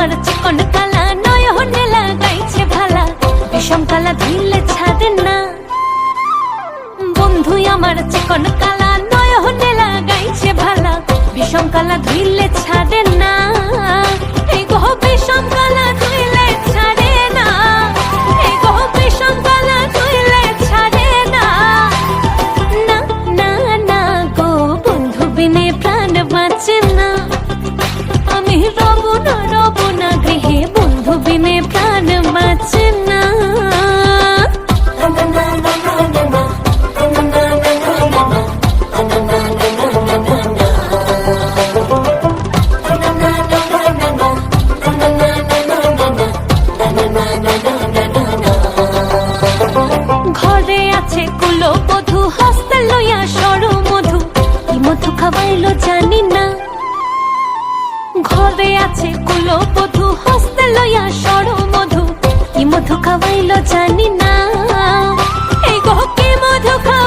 আমার চিকন কালা নয়নে লাগাইছে ভালা, বিষম কালা ধুইলে ছাড়ে না। বন্ধু আমার চিকন কালা নয়নে লাগাইছে ভালা, বিষম কালা ধুইলে ছাড়ে না। এই গো বিষম কালা ধুইলে ছাড়ে না, এই গো বিষম কালা ধুইলে ছাড়ে না। না না না গো বন্ধু বিনে প্রাণ বাঁচে না, আমি রব না গৃহে বন্ধু বিনে প্রাণ বাঁচে না। ঘরে আছে কুলো বধূ, হস্তে লইয়া সর মধু, কি মধু খাওয়াইলো জানি না। ঘরে আছে কুলো বধূ, হস্তে লইয়া সর মধু, কি মধু খাওয়াইলো জানি না। এই গো কি মধু খাওয়াইলো